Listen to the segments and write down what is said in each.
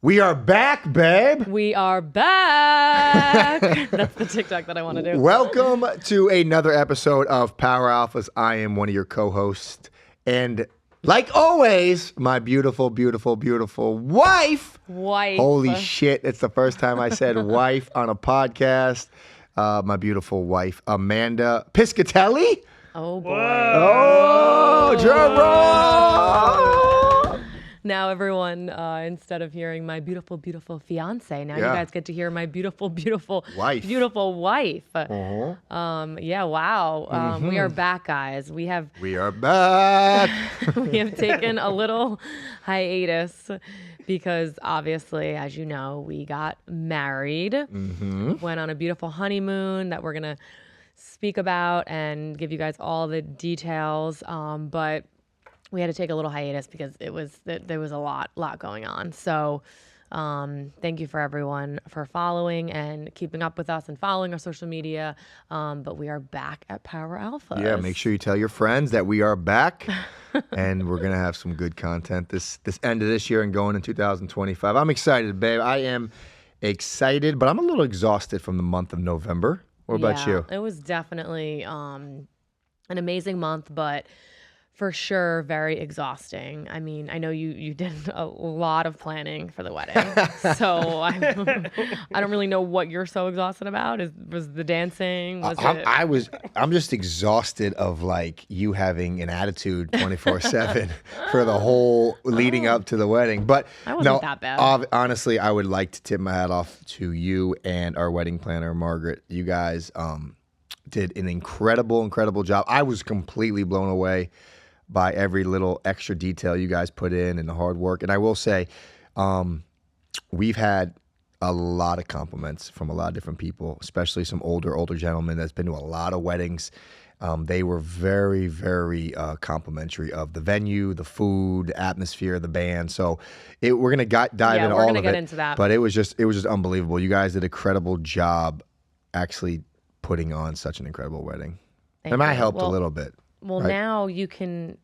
We are back, babe. We are back. That's the TikTok that I want to do. Welcome to another episode of Power Alphas. I am one of your co-hosts. And like always, my beautiful, beautiful, beautiful wife. Holy shit. It's the first time I said wife on a podcast. My beautiful wife, Mandy Piscitelli. Oh, boy. Oh, drum roll. Now everyone, instead of hearing my beautiful, beautiful fiance, now you guys get to hear my beautiful, beautiful wife. Beautiful wife. Uh-huh. Wow. We are back, guys. We are back. We have taken a little hiatus because obviously, as you know, we got married. Went on a beautiful honeymoon that we're gonna speak about and give you guys all the details. But we had to take a little hiatus because there was a lot going on. So thank you for everyone for following and keeping up with us and following our social media. But we are back at Power Alphas. Yeah, make sure you tell your friends that we are back and we're going to have some good content this end of this year and going in 2025. I'm excited, babe. I am excited, but I'm a little exhausted from the month of November. What about you? It was definitely an amazing month, but for sure, very exhausting. I mean, I know you did a lot of planning for the wedding, so I don't really know what you're so exhausted about. Was the dancing? I'm just exhausted of like you having an attitude 24/7 for the whole leading up to the wedding. But I wasn't that bad. Honestly, I would like to tip my hat off to you and our wedding planner, Margaret. You guys did an incredible job. I was completely blown away by every little extra detail you guys put in and the hard work. And I will say, we've had a lot of compliments from a lot of different people, especially some older gentlemen that's been to a lot of weddings. They were very, very complimentary of the venue, the food, the atmosphere, the band. So we're going to dive into all of it. We're going to get into that. But it was just unbelievable. You guys did a credible job actually putting on such an incredible wedding. And I helped a little bit. Well, right? Now you can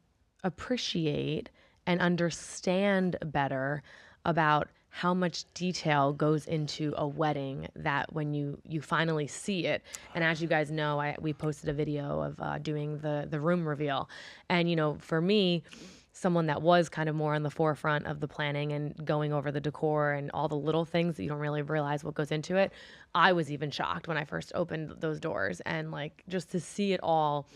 appreciate and understand better about how much detail goes into a wedding that when you finally see it. And as you guys know, we posted a video of doing the room reveal. And, you know, for me, someone that was kind of more on the forefront of the planning and going over the decor and all the little things that you don't really realize what goes into it, I was even shocked when I first opened those doors. And like just to see it all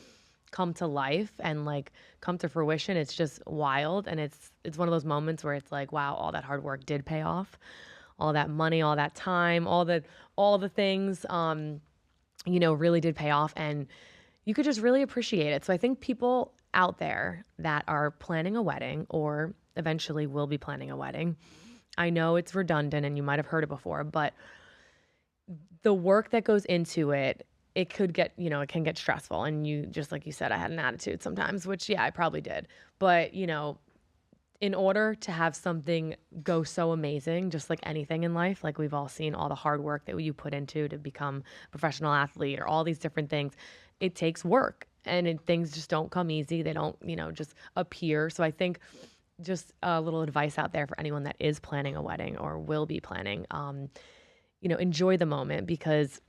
come to life and like come to fruition, it's just wild. And it's one of those moments where it's like, wow, all that hard work did pay off. All that money, all that time, all the things, really did pay off, and you could just really appreciate it. So I think people out there that are planning a wedding or eventually will be planning a wedding, I know it's redundant and you might have heard it before, but the work that goes into it, it could get, it can get stressful. And you, just like you said, I had an attitude sometimes, which, yeah, I probably did. But, in order to have something go so amazing, just like anything in life, like we've all seen all the hard work that you put into to become a professional athlete or all these different things, it takes work and things just don't come easy. They don't, just appear. So I think just a little advice out there for anyone that is planning a wedding or will be planning, enjoy the moment, because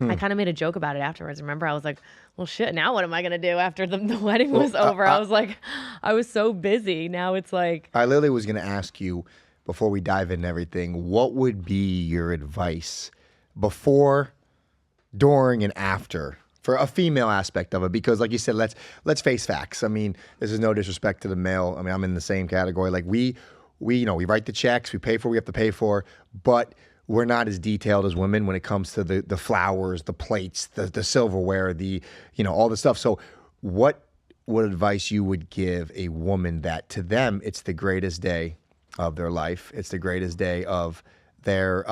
I kind of made a joke about it afterwards. Remember, I was like, well, shit, now what am I going to do after the wedding was over? I was like, I was so busy. Now it's like. I literally was going to ask you, before we dive into everything, what would be your advice before, during, and after for a female aspect of it? Because like you said, let's face facts. I mean, this is no disrespect to the male. I mean, I'm in the same category. Like we write the checks, we pay for what we have to pay for, but we're not as detailed as women when it comes to the flowers, the plates, the silverware, all the stuff. So what advice you would give a woman that to them, it's the greatest day of their life. It's the greatest day of their,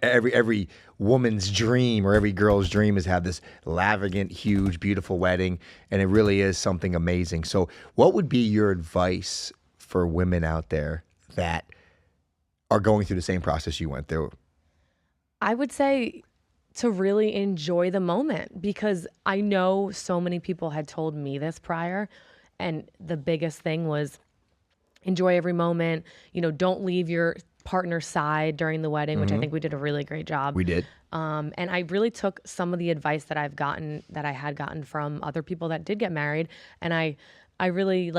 every woman's dream or every girl's dream is have this lavagant, huge, beautiful wedding. And it really is something amazing. So what would be your advice for women out there that are going through the same process you went through? I would say to really enjoy the moment, because I know so many people had told me this prior, and the biggest thing was enjoy every moment. Don't leave your partner's side during the wedding, which I think we did a really great job. We did. And I really took some of the advice that I had gotten from other people that did get married, and I really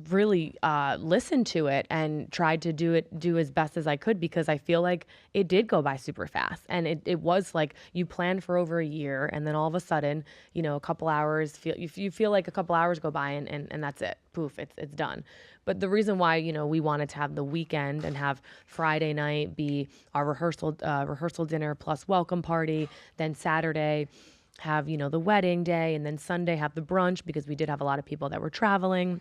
really listened to it and tried to do as best as I could, because I feel like it did go by super fast. And it was like you planned for over a year, and then all of a sudden, a couple hours, you feel like a couple hours go by and that's it. Poof, it's done. But the reason why, we wanted to have the weekend and have Friday night be our rehearsal dinner plus welcome party, then Saturday have, the wedding day, and then Sunday have the brunch, because we did have a lot of people that were traveling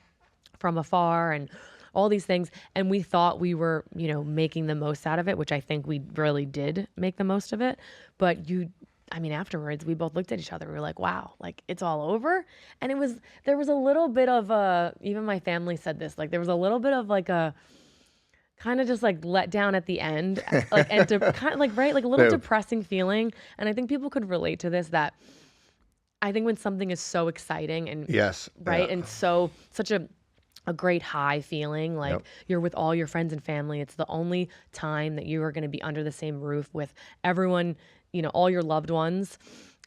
from afar and all these things. And we thought we were, making the most out of it, which I think we really did make the most of it. But afterwards we both looked at each other. We were like, wow, like it's all over. And there was a little bit of even my family said this, like there was a little bit of like a kind of just like let down at the end, like, and to kind of like, right, like a little depressing feeling. And I think people could relate to this, that I think when something is so exciting and yes, right. And such a great high feeling, like you're with all your friends and family. It's the only time that you are going to be under the same roof with everyone, all your loved ones.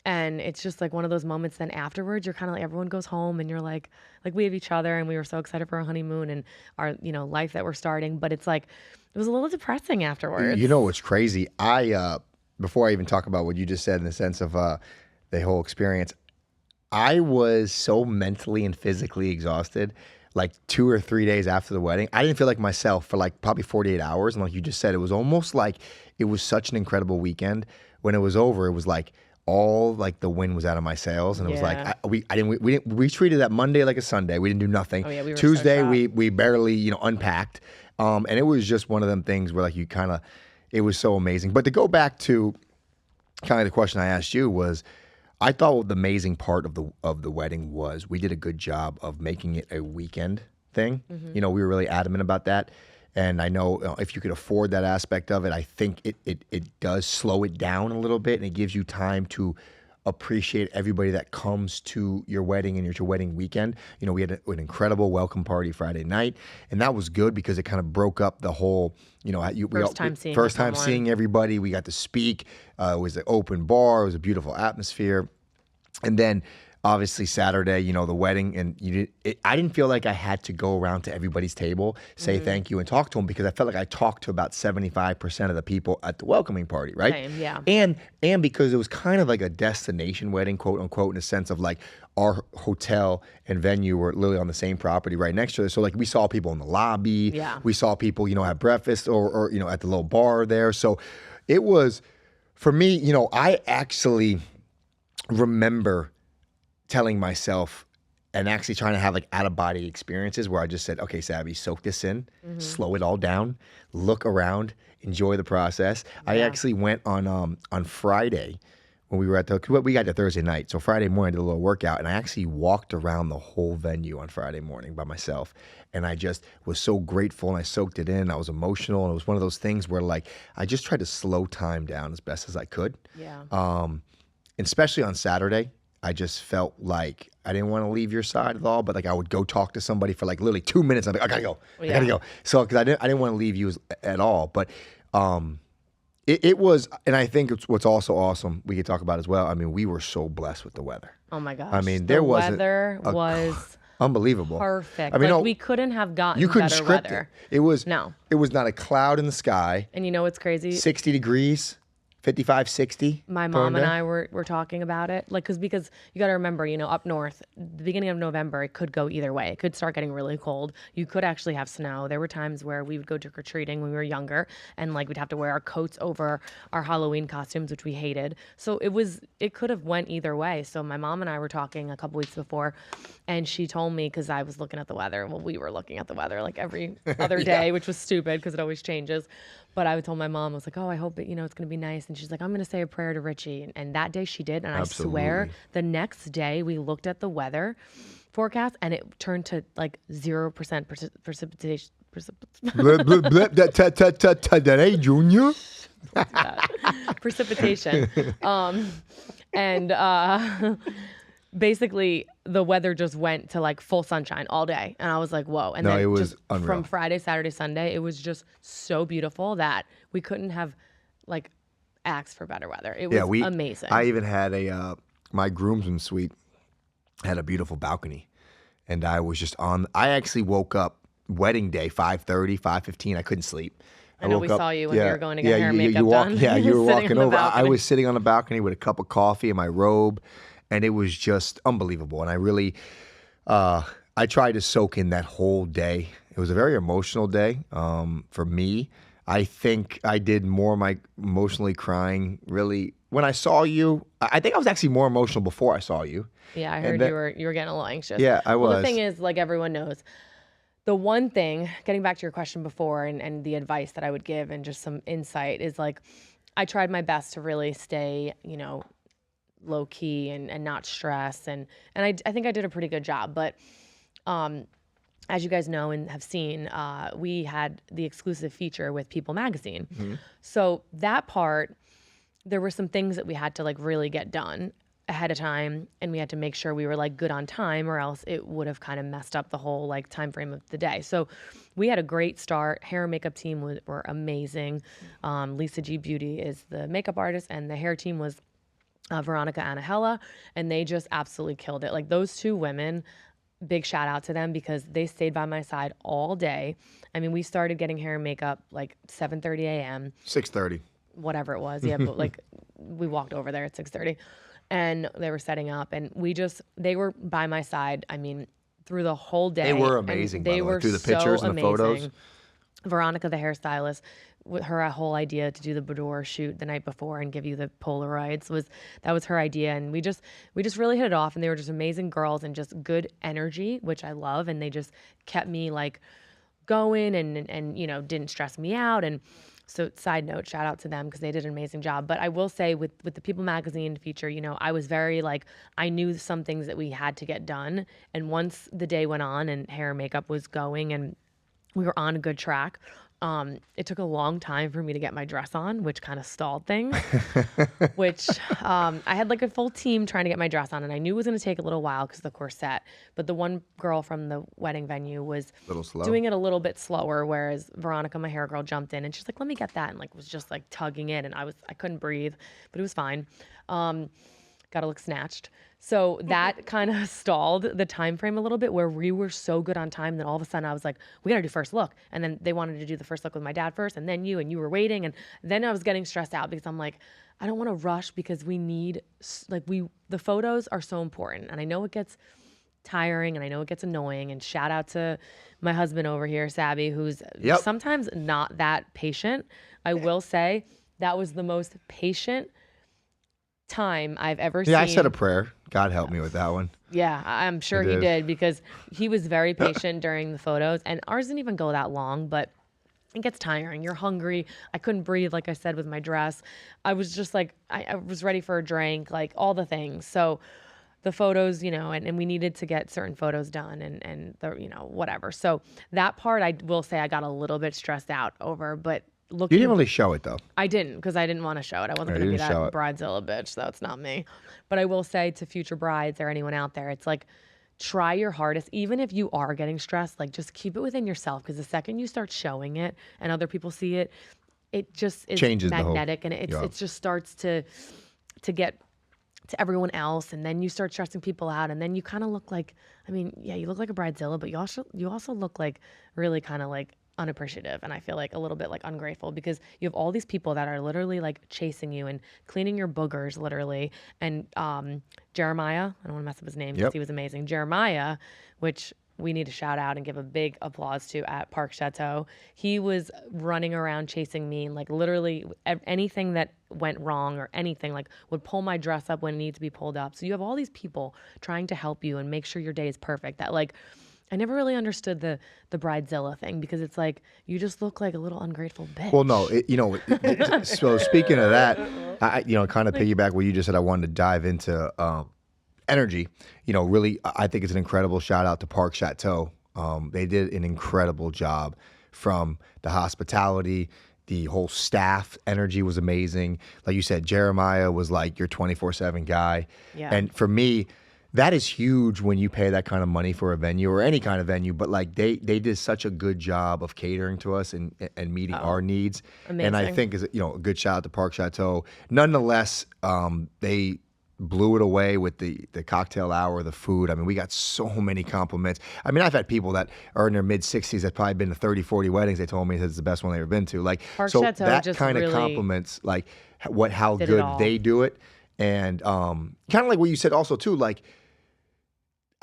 And it's just like one of those moments. Then afterwards, you're kind of like, everyone goes home and you're like we have each other, and we were so excited for our honeymoon and our, life that we're starting. But it's like, it was a little depressing afterwards. What's crazy? Before I even talk about what you just said in the sense of the whole experience, I was so mentally and physically exhausted. Like 2 or 3 days after the wedding, I didn't feel like myself for like probably 48 hours. And like you just said, it was almost like it was such an incredible weekend. When it was over, it was like all like the wind was out of my sails, and it was like we treated that Monday like a Sunday. We didn't do nothing. Oh, yeah, we were Tuesday so we barely unpacked, and it was just one of them things where like it was so amazing. But to go back to kind of the question I asked you was, I thought the amazing part of the wedding was we did a good job of making it a weekend thing. Mm-hmm. We were really adamant about that. And I know if you could afford that aspect of it, I think it does slow it down a little bit, and it gives you time to appreciate everybody that comes to your wedding and your wedding weekend. We had an incredible welcome party Friday night, and that was good because it kind of broke up the whole, first time seeing everybody. We got to speak. It was an open bar. It was a beautiful atmosphere. And then obviously Saturday, the wedding, and I didn't feel like I had to go around to everybody's table, say thank you, and talk to them, because I felt like I talked to about 75% of the people at the welcoming party, right? Same, yeah. And because it was kind of like a destination wedding, quote unquote, in a sense of like our hotel and venue were literally on the same property right next to it. So like we saw people in the lobby, we saw people, have breakfast or at the little bar there. So it was, for me, I actually remember telling myself and actually trying to have like out of body experiences where I just said, okay, Sabby, soak this in, slow it all down, look around, enjoy the process. I actually went on Friday when we were we got to Thursday night. So Friday morning I did a little workout, and I actually walked around the whole venue on Friday morning by myself. And I just was so grateful, and I soaked it in. I was emotional, and it was one of those things where like I just tried to slow time down as best as I could. Yeah. And especially on Saturday, I just felt like I didn't want to leave your side at all, but like I would go talk to somebody for like literally 2 minutes. I'm like, I gotta go, I gotta go. So because I didn't want to leave you at all. But it was, and I think it's what's also awesome we could talk about as well. I mean, we were so blessed with the weather. Oh my gosh. I mean, the weather was unbelievable, perfect. I mean, we couldn't have gotten you couldn't better script weather. It was No. It was not a cloud in the sky. And you know what's crazy? 60 degrees. 55, 60. My mom and I were talking about it, like, because you got to remember, up north, the beginning of November, it could go either way. It could start getting really cold. You could actually have snow. There were times where we would go trick or treating when we were younger, and like we'd have to wear our coats over our Halloween costumes, which we hated. So it could have went either way. So my mom and I were talking a couple weeks before, and she told me, because I was looking at the weather. Well, we were looking at the weather like every other day, which was stupid because it always changes. But I told my mom, I was like, oh, I hope it's going to be nice. And she's like, I'm going to say a prayer to Richie. And that day she did. And Absolutely. I swear the next day we looked at the weather forecast and it turned to like 0% precipitation. Today, Junior. Precipitation. basically the weather just went to like full sunshine all day. And I was like, whoa. And No, then it was just unreal. from Friday, Saturday, Sunday, it was just so beautiful that we couldn't have like asked for better weather. It was amazing. I even had my groomsmen suite had a beautiful balcony. And I was just I actually woke up wedding day, 5:30, 5:15. I couldn't sleep. I know we saw you when you were going to get hair and makeup done. Yeah, you were Sitting walking on the over. I balcony. was sitting on the balcony with a cup of coffee and my robe, and it was just unbelievable. And I really, I tried to soak in that whole day. It was a very emotional day for me. I think I did more of my emotionally crying really when I saw you. I think I was actually more emotional before I saw you. Yeah, I heard you were getting a little anxious. Yeah, I was. Well, the thing is, like everyone knows, the one thing, getting back to your question before and the advice that I would give and just some insight is like, I tried my best to really stay, low key and not stress. And I think I did a pretty good job. But as you guys know and have seen, we had the exclusive feature with People Magazine. Mm-hmm. So that part, there were some things that we had to like really get done ahead of time, and we had to make sure we were like good on time, or else it would have kind of messed up the whole like time frame of the day. So we had a great start. Hair and makeup team were amazing. Lisa G Beauty is the makeup artist, and the hair team was Veronica Anahela, and they just absolutely killed it. Like those two women, big shout out to them because they stayed by my side all day. I mean, we started getting hair and makeup like 7:30 a.m. 6:30. Whatever it was. Yeah, but like we walked over there at 6:30. And they were setting up, and they were by my side. I mean, through the whole day. They were amazing. They were through the pictures and the photos. Veronica, the hairstylist, with her whole idea to do the boudoir shoot the night before and give you the Polaroids that was her idea, and we just really hit it off. And they were just amazing girls and just good energy, which I love. And they just kept me like going and didn't stress me out. And so side note, shout out to them because they did an amazing job. But I will say with the People Magazine feature, I was very like, I knew some things that we had to get done. And once the day went on and hair and makeup was going and we were on a good track, it took a long time for me to get my dress on, which kind of stalled things, which I had like a full team trying to get my dress on, and I knew it was going to take a little while because of the corset. But the one girl from the wedding venue was doing it a little bit slower, whereas Veronica, my hair girl, jumped in and she's like, let me get that, and like was just like tugging it, and I couldn't breathe, but it was fine. Got to look snatched. So that kind of stalled the time frame a little bit where we were so good on time. Then all of a sudden I was like, we got to do first look. And then they wanted to do the first look with my dad first, and then you were waiting. And then I was getting stressed out because I'm like, I don't want to rush because we need, the photos are so important. And I know it gets tiring and I know it gets annoying. And shout out to my husband over here, Sabby, who's sometimes not that patient. I will say that was the most patient time I've ever seen. Yeah, I said a prayer. God help me with that one. Yeah, I'm sure he did because he was very patient during the photos, and ours didn't even go that long, but it gets tiring. You're hungry. I couldn't breathe, like I said, with my dress. I was just like, I was ready for a drink, like all the things. So the photos, and we needed to get certain photos done and the, whatever. So that part, I will say I got a little bit stressed out over, but you didn't really show it though. I didn't because I didn't want to show it. I wasn't going to be that bridezilla bitch. So it's not me. But I will say to future brides or anyone out there, it's like, try your hardest. Even if you are getting stressed, like just keep it within yourself. Because the second you start showing it and other people see it, it just is changes magnetic and it just starts to get to everyone else. And then you start stressing people out. And then you kind of look like, you look like a bridezilla, but you also look like really kind of like unappreciative, and I feel like a little bit like ungrateful because you have all these people that are literally like chasing you and cleaning your boogers literally. And Jeremiah, I don't want to mess up his name because he was amazing. Jeremiah, which we need to shout out and give a big applause to at Park Chateau. He was running around chasing me and like literally anything that went wrong or anything like would pull my dress up when it needs to be pulled up. So you have all these people trying to help you and make sure your day is perfect. That like I never really understood the bridezilla thing because it's like you just look like a little ungrateful bitch. Well, no, so speaking of that, I kind of piggyback what you just said. I wanted to dive into energy. Really, I think it's an incredible shout out to Park Chateau. They did an incredible job from the hospitality. The whole staff energy was amazing. Like you said, Jeremiah was like your 24/7 guy. Yeah. And for me, that is huge when you pay that kind of money for a venue or any kind of venue. But like they did such a good job of catering to us and meeting our needs. And I amazing. think is a good shout out to Park Chateau. Nonetheless, they blew it away with the cocktail hour, the food. I mean, we got so many compliments. I mean, I've had people that are in their mid 60s that probably been to 30, 40 weddings. They told me it's the best one they've ever been to. Like, Park so Chateau that just kind of really compliments like how did it good all. they do it. And kind of like what you said also too, like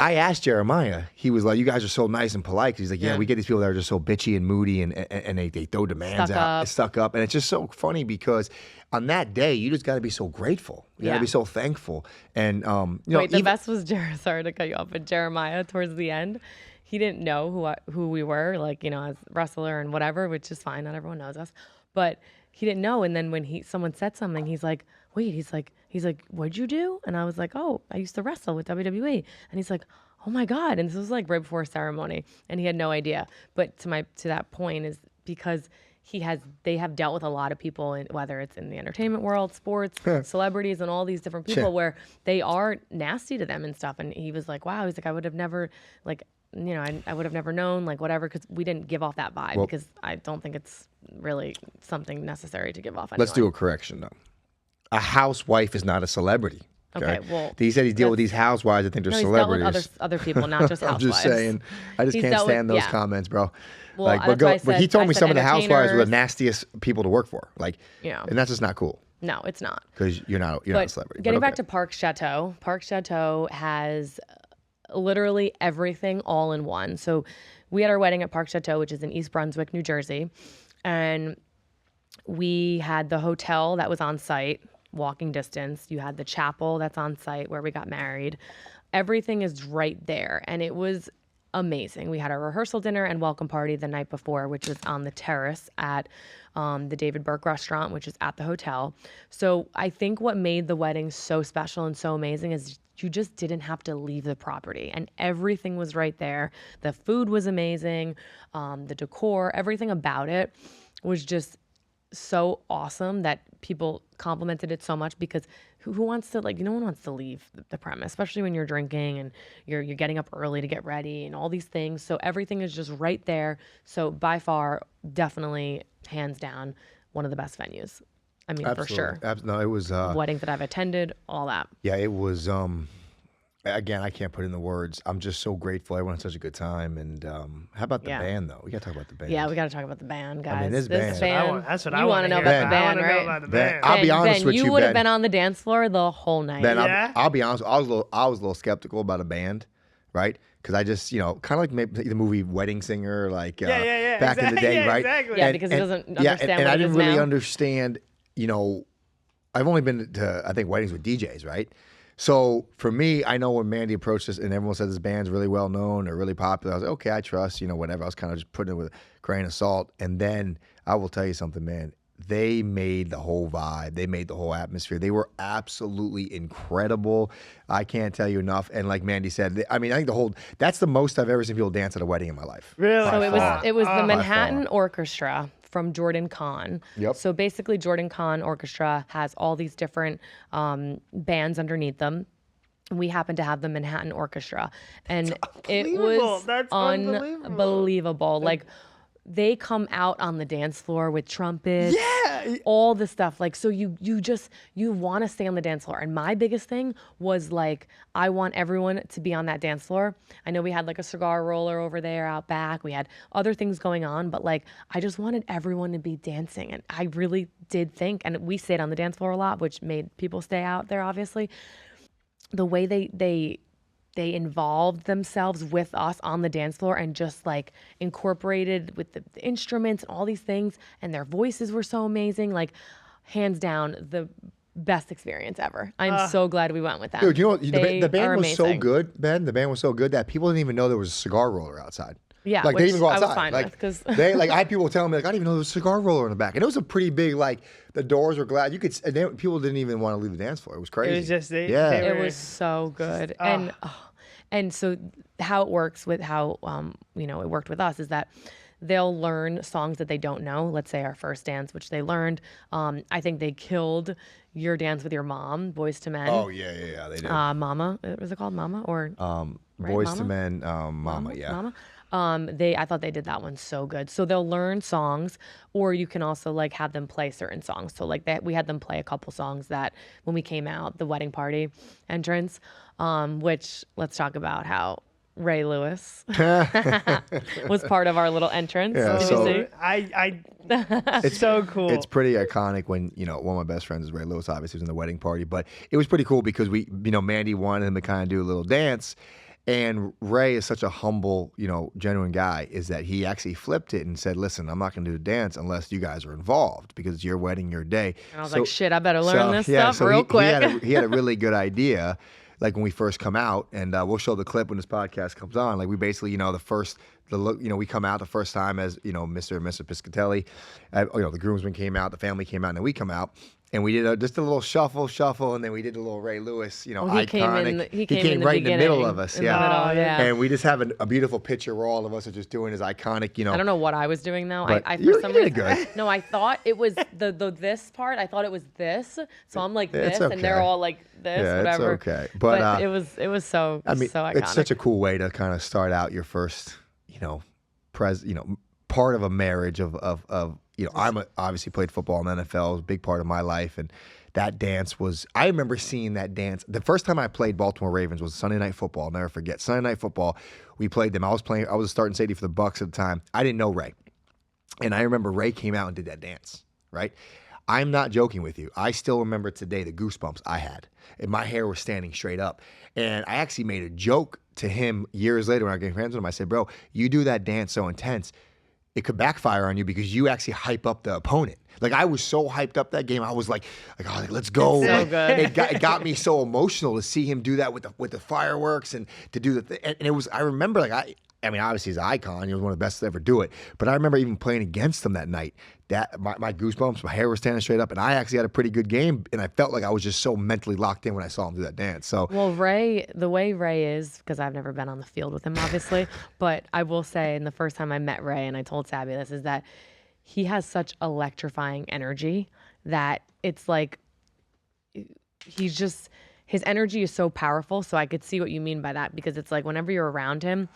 I asked Jeremiah, he was like, you guys are so nice and polite. 'Cause he's like, yeah, we get these people that are just so bitchy and moody and they throw demands stuck up. And it's just so funny because on that day, you just got to be so grateful. You got to be so thankful. And, Wait, the best was sorry to cut you off, but Jeremiah towards the end, he didn't know who we were, like, as wrestler and whatever, which is fine. Not everyone knows us, but he didn't know. And then when someone said something, he's like, wait, he's like, what'd you do? And I was like, oh, I used to wrestle with WWE. And he's like, oh my God. And this was like right before ceremony and he had no idea. But to that point is because they have dealt with a lot of people, whether it's in the entertainment world, sports, celebrities, and all these different people where they are nasty to them and stuff. And he was like, wow, he's like, I would have never I would have never known, like, whatever, because we didn't give off that vibe because I don't think it's really something necessary to give off anyway. Let's do a correction, though. A housewife is not a celebrity. Okay, well, he said he's dealing with these housewives. I think they're celebrities. He's dealt with other people, not just housewives. I'm just saying. I just can't stand those comments, bro. Well, but he told me some of the housewives were the nastiest people to work for. Like, and that's just not cool. No, it's not. Because you're not a celebrity. Getting back to Park Chateau has literally everything all in one. So we had our wedding at Park Chateau, which is in East Brunswick, New Jersey. And we had the hotel that was on site, walking distance. You had the chapel that's on site where we got married. Everything is right there. And it was amazing. We had our rehearsal dinner and welcome party the night before, which was on the terrace at the David Burke restaurant, which is at the hotel. So I think what made the wedding so special and so amazing is you just didn't have to leave the property and everything was right there. The food was amazing. The decor, everything about it was just so awesome that people complimented it so much because who wants to, like, no one wants to leave the premise, especially when you're drinking and you're getting up early to get ready and all these things. So everything is just right there. So by far, definitely, hands down, one of the best venues. I mean, for sure. No, it was weddings that I've attended, all that. Yeah, it was. Again, I can't put in the words. I'm just so grateful. Everyone had such a good time. And how about the band, though? We got to talk about the band. Yeah, we got to talk about the band, guys. I mean, this band. That's what I want to know about the band, right? Ben, I'll be honest with you, you would have been on the dance floor the whole night. Ben, I'll be honest. I was a little skeptical about a band, right? Because I just, kind of like maybe the movie Wedding Singer, like back in the day, right? Exactly. Yeah, because he doesn't understand what and I didn't really now. understand, I've only been to, I think, weddings with DJs, right? So for me, I know when Mandy approached us and everyone said this band's really well known or really popular, I was like, okay, I trust, whatever. I was kind of just putting it with a grain of salt. And then I will tell you something, man. They made the whole vibe. They made the whole atmosphere. They were absolutely incredible. I can't tell you enough. And like Mandy said, I think that's the most I've ever seen people dance at a wedding in my life. Really? So it was the Manhattan Orchestra from Jordan Kahn. Yep. So basically Jordan Kahn Orchestra has all these different bands underneath them. We happen to have the Manhattan Orchestra. And it was unbelievable. Like, they come out on the dance floor with trumpets, all the stuff. Like, so you want to stay on the dance floor. And my biggest thing was, like, I want everyone to be on that dance floor. I know we had like a cigar roller over there out back. We had other things going on, but like, I just wanted everyone to be dancing. And I really did think, and we stayed on the dance floor a lot, which made people stay out there, obviously. The way they involved themselves with us on the dance floor and just like incorporated with the instruments and all these things, and their voices were so amazing. Like, hands down, the best experience ever. I'm so glad we went with them. Dude, the band was so good, Ben. The band was so good that people didn't even know there was a cigar roller outside. Yeah, like, they didn't even go outside. I was fine with, because I had people telling me, like, I didn't even know there was a cigar roller in the back, and it was a pretty big, like, the doors were glass. You could, and people didn't even want to leave the dance floor. It was crazy. It was just it was so good. And so how it works with how it worked with us is that they'll learn songs that they don't know. Let's say our first dance, which they learned. I think they killed Your Dance with Your Mom, Boys to Men. Oh yeah, they did. Mama, was it called Mama or right? Boys Mama? to Men, Mama, yeah. Mama. I thought they did that one so good. So they'll learn songs, or you can also like have them play certain songs. So like that, we had them play a couple songs that when we came out, the wedding party entrance, which let's talk about how Ray Lewis was part of our little entrance. Yeah, Did so- you see? It's so cool. It's pretty iconic when, one of my best friends is Ray Lewis, obviously, was in the wedding party. But it was pretty cool because Mandy wanted him to kind of do a little dance. And Ray is such a humble, genuine guy, is that he actually flipped it and said, listen, I'm not going to do the dance unless you guys are involved because it's your wedding, your day. And I was like, shit, I better learn this stuff real quick. He had a really good idea. Like when we first come out, and we'll show the clip when this podcast comes on. Like we basically, we come out the first time as, Mr. and Mrs. Piscitelli. The groomsmen came out, the family came out, and then we come out. And we did just a little shuffle, and then we did a little Ray Lewis, iconic. He came right in the middle of us, yeah. And we just have a beautiful picture where all of us are just doing his iconic, I don't know what I was doing though. But I you for some did reason, good. No, I thought it was the this part. I thought it was this, so I'm like this, It's okay. and they're all like this, Yeah, whatever. it's okay. But it was so. I mean, so iconic. it's such a cool way to kind of start out your first, part of a marriage of obviously played football in the NFL. It was a big part of my life, and that dance was, I remember seeing that dance. The first time I played Baltimore Ravens was Sunday Night Football. I'll never forget. Sunday Night Football, we played them. I was a starting safety for the Bucs at the time. I didn't know Ray. And I remember Ray came out and did that dance, right? I'm not joking with you. I still remember today the goosebumps I had. And my hair was standing straight up. And I actually made a joke to him years later when I got friends with him. I said, bro, you do that dance so intense, it could backfire on you because you actually hype up the opponent. Like I was so hyped up that game, I was like, oh, let's go. It's so like, good. It got me so emotional to see him do that with the fireworks and to do the thing. And it was, I remember I mean, obviously he's an icon. He was one of the best to ever do it. But I remember even playing against him that night. That my goosebumps, my hair was standing straight up, and I actually had a pretty good game. And I felt like I was just so mentally locked in when I saw him do that dance. So well, Ray, the way Ray is, because I've never been on the field with him, obviously, but I will say, and the first time I met Ray, and I told Sabby this, is that he has such electrifying energy that it's like he's just, his energy is so powerful. So I could see what you mean by that, because it's like whenever you're around him,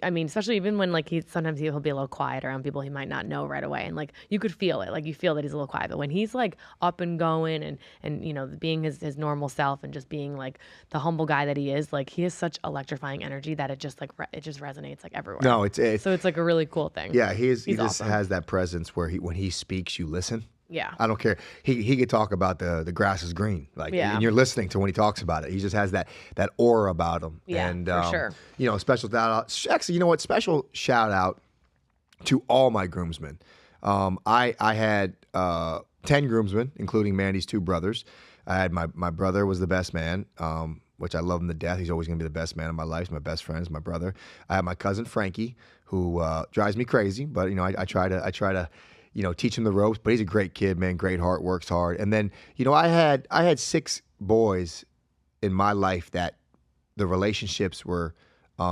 I mean, especially even when like sometimes he'll be a little quiet around people he might not know right away, and like you could feel it, like you feel that he's a little quiet. But when he's like up and going and being his normal self and just being like the humble guy that he is, like he has such electrifying energy that it just like it just resonates like everywhere. no, it's So it's like a really cool thing. yeah, he just awesome. has that presence where when he speaks, you listen. Yeah. I don't care. He could talk about the grass is green, like, Yeah. and you're listening to when he talks about it. He just has that aura about him. Yeah, and, for sure. Special shout out. Actually, you know what? Special shout out to all my groomsmen. I had 10 groomsmen, including Mandy's 2 brothers. I had my brother was the best man, which I love him to death. He's always gonna be the best man in my life. He's my best friend. He's my brother. I have my cousin Frankie, who drives me crazy, but I try to teach him the ropes, but he's a great kid, man. Great heart, works hard. And then, I had 6 boys in my life that the relationships were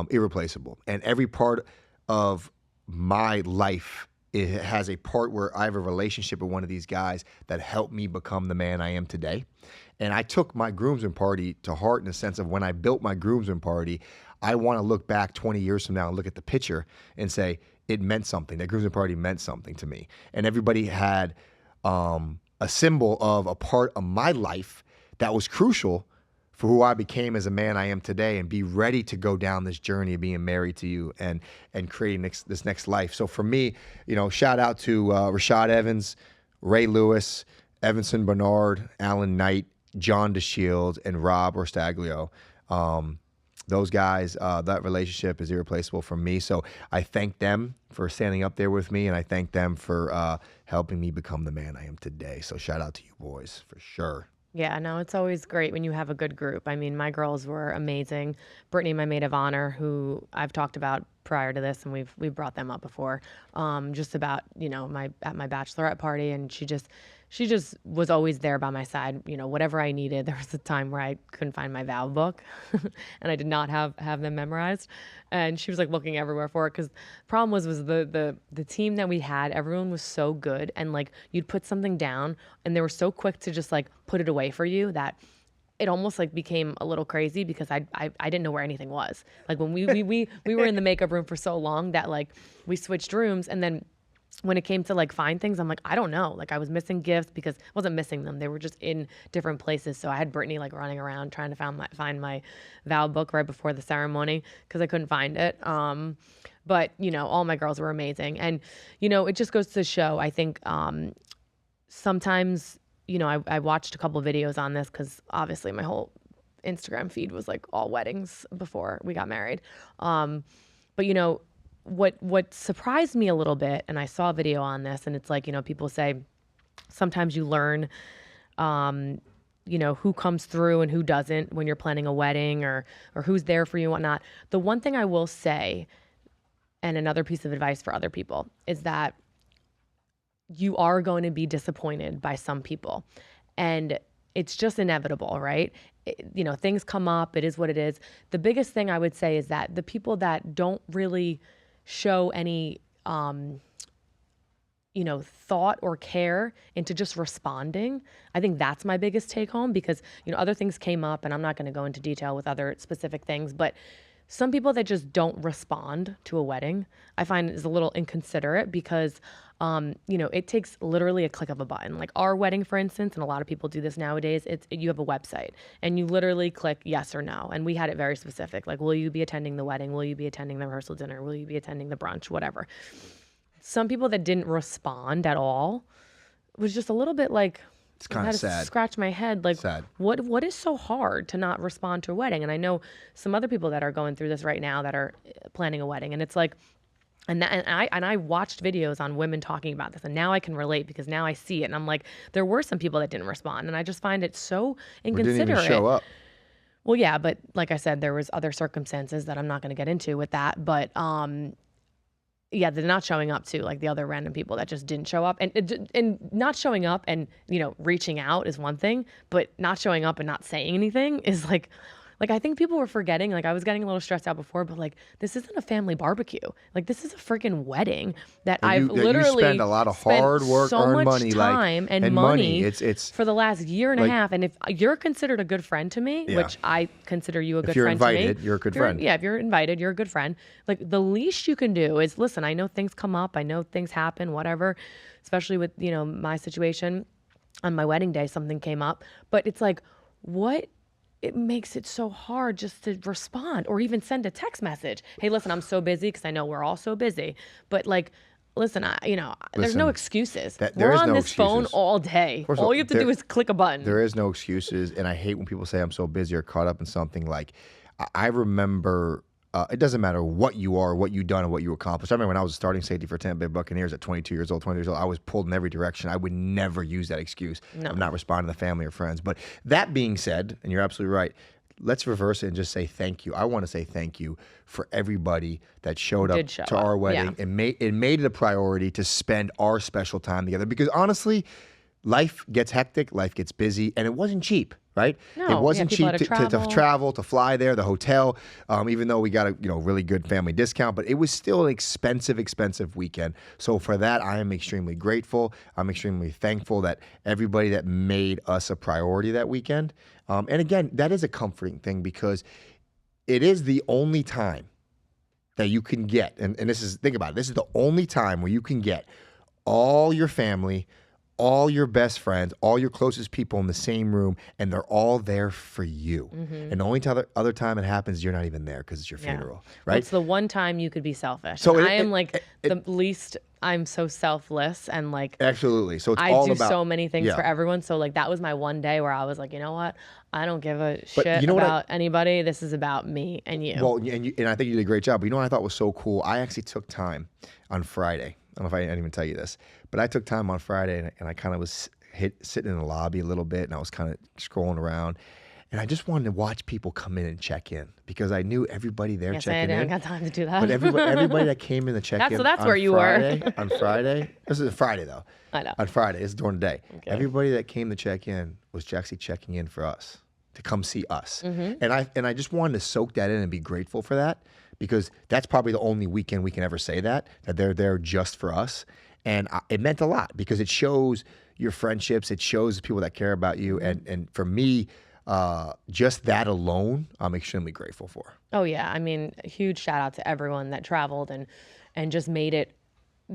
irreplaceable. And every part of my life, it has a part where I have a relationship with one of these guys that helped me become the man I am today. And I took my groomsmen party to heart in the sense of when I built my groomsmen party, I want to look back 20 years from now and look at the picture and say, it meant something. That groomsmen party meant something to me. And everybody had a symbol of a part of my life that was crucial for who I became as a man I am today, and be ready to go down this journey of being married to you and creating this next life. So for me, shout out to Rashad Evans, Ray Lewis, Evanson Bernard, Alan Knight, John DeShields, and Rob Orstaglio. Those guys, that relationship is irreplaceable for me. So I thank them for standing up there with me, and I thank them for helping me become the man I am today. So shout out to you boys for sure. Yeah, no, it's always great when you have a good group. I mean, my girls were amazing. Brittany, my maid of honor, who I've talked about prior to this, and we've brought them up before, just about, at my bachelorette party, and she just was always there by my side. You know, whatever I needed. There was a time where I couldn't find my vow book and I did not have them memorized. And she was like looking everywhere for it, because the problem was the team that we had, everyone was so good, and like you'd put something down and they were so quick to just like put it away for you that it almost like became a little crazy, because I didn't know where anything was. Like when we were in the makeup room for so long that like we switched rooms, and then when it came to like find things, I'm like, I don't know. Like I was missing gifts because I wasn't missing them. They were just in different places. So I had Brittany like running around trying to find my vow book right before the ceremony, because I couldn't find it. But you know, all my girls were amazing. And, you know, it just goes to show, I think, sometimes, you know, I watched a couple videos on this, because obviously my whole Instagram feed was like all weddings before we got married. But you know, what surprised me a little bit, and I saw a video on this, and it's like, you know, people say sometimes you learn, you know, who comes through and who doesn't when you're planning a wedding, or who's there for you and whatnot. The one thing I will say, and another piece of advice for other people, is that you are going to be disappointed by some people, and it's just inevitable, right? You know, things come up. It is what it is. The biggest thing I would say is that the people that don't really show any, you know, thought or care into just responding, I think that's my biggest take home, because, you know, other things came up, and I'm not going to go into detail with other specific things, but some people that just don't respond to a wedding, I find is a little inconsiderate, because, you know, it takes literally a click of a button. Like our wedding, for instance, and a lot of people do this nowadays, you have a website and you literally click yes or no. And we had it very specific. Like, will you be attending the wedding? Will you be attending the rehearsal dinner? Will you be attending the brunch? Whatever. Some people that didn't respond at all was just a little bit like, it's kind of sad. Scratch my head. Like, sad. What is so hard to not respond to a wedding? And I know some other people that are going through this right now that are planning a wedding, and it's like, and I watched videos on women talking about this, and now I can relate, because now I see it, and I'm like, there were some people that didn't respond, and I just find it so inconsiderate. Didn't even show up. Well, yeah, but like I said, there was other circumstances that I'm not going to get into with that, but yeah, they're not showing up too, like the other random people that just didn't show up, and not showing up and, you know, reaching out is one thing, but not showing up and not saying anything is like I think people were forgetting. Like I was getting a little stressed out before, but like this isn't a family barbecue. Like this is a freaking wedding that I've literally you spend a lot of hard work, so earn much money, time like, and money. It's for the last year and a half. And if you're considered a good friend to me, which I consider you a good friend to me, if you're invited, you're a good friend. Yeah, if you're invited, you're a good friend. Like the least you can do is listen. I know things come up. I know things happen. Whatever, especially with, you know, my situation on my wedding day, something came up. But it's like, what? It makes it so hard just to respond or even send a text message. Hey, listen, I'm so busy, because I know we're all so busy. But like, listen, there's no excuses. We're on this phone all day. All you have to do is click a button. There is no excuses. And I hate when people say I'm so busy or caught up in something. Like, I remember, it doesn't matter what you are, what you've done, or what you accomplished. I remember when I was a starting safety for Tampa Bay Buccaneers at 22 years old, I was pulled in every direction. I would never use that excuse of not responding to family or friends. But that being said, and you're absolutely right, let's reverse it and just say thank you. I want to say thank you for everybody that showed up to our wedding and made it a priority to spend our special time together. Because honestly, life gets hectic, life gets busy, and it wasn't cheap. Right? No, it wasn't cheap to travel, to fly there, the hotel, even though we got a really good family discount, but it was still an expensive weekend. So for that, I am extremely grateful. I'm extremely thankful that everybody that made us a priority that weekend. And again, that is a comforting thing, because it is the only time that you can get, and think about it, this is the only time where you can get all your family, all your best friends, all your closest people in the same room, and they're all there for you. Mm-hmm. And the only other time it happens, you're not even there because it's your funeral, right? Well, it's the one time you could be selfish. So I am the least. I'm so selfless, and like absolutely. So it's I all do about, so many things for everyone. So like that was my one day where I was like, you know what? I don't give a shit about anybody. This is about me and you. Well, and I think you did a great job. But you know what I thought was so cool? I actually took time on Friday. I don't know if I didn't even tell you this, but I took time on Friday and I kind of was sitting in the lobby a little bit, and I was kind of scrolling around, And I just wanted to watch people come in and check in because I knew everybody there Yes, I checking didn't in. got time to do that. But everybody that came in to check in that's on where you Friday, were. on Friday, this is a Friday though. I know. On Friday, this is during the day. Okay. Everybody that came to check in was actually checking in for us, to come see us. And I just wanted to soak that in and be grateful for that because that's probably the only weekend we can ever say that they're there just for us. And it meant a lot because it shows your friendships, it shows the people that care about you. And for me, just that alone, I'm extremely grateful for. Oh yeah, I mean, a huge shout out to everyone that traveled and just made it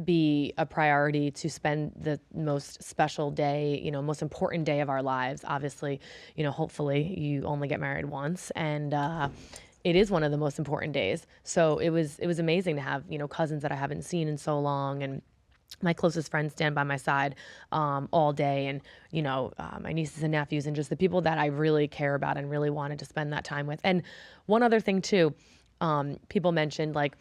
be a priority to spend the most special day, most important day of our lives. Obviously, hopefully you only get married once, and it is one of the most important days. So it was amazing to have cousins that I haven't seen in so long, and my closest friends stand by my side all day, and my nieces and nephews, and just the people that I really care about and really wanted to spend that time with. And one other thing too, people mentioned, like,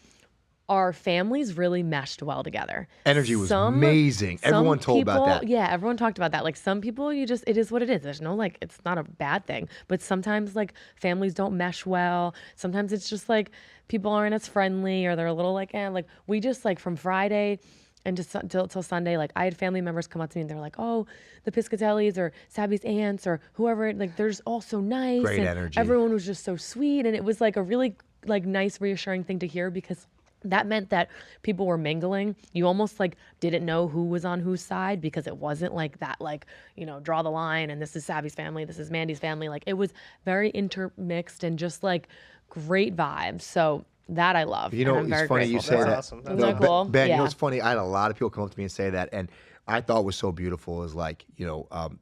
our families really meshed well together. Energy was amazing. Everyone told about that. Yeah, everyone talked about that. Like, some people, it is what it is. There's no, like, it's not a bad thing. But sometimes, like, families don't mesh well. Sometimes it's just like people aren't as friendly, or they're a little like, like, we just, like, from Friday and just till Sunday, like, I had family members come up to me and they're like, oh, the Piscitellis or Sabby's aunts or whoever, like, they're just all so nice. Great and energy. Everyone was just so sweet. And it was like a really, like, nice, reassuring thing to hear, because that meant that people were mingling. You almost, like, didn't know who was on whose side, because it wasn't like that, like, draw the line and this is Sabby's family, this is Mandy's family. Like, it was very intermixed and just, like, great vibes. So that I love. It's funny you say that. Awesome. Isn't that cool? Ben, Yeah. it's funny. I had a lot of people come up to me and say that, and I thought was so beautiful is like,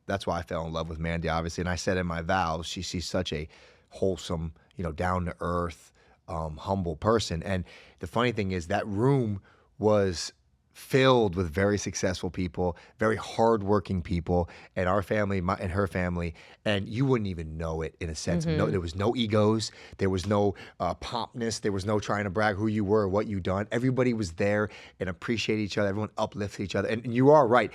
that's why I fell in love with Mandy, obviously. And I said in my vows, she's such a wholesome, down to earth, humble person. And the funny thing is that room was filled with very successful people, very hardworking people, and our family and her family, and you wouldn't even know it in a sense. No, there was no egos, there was no pompness, there was no trying to brag who you were or what you done. Everybody was there and appreciated each other. Everyone uplifted each other, and you are right.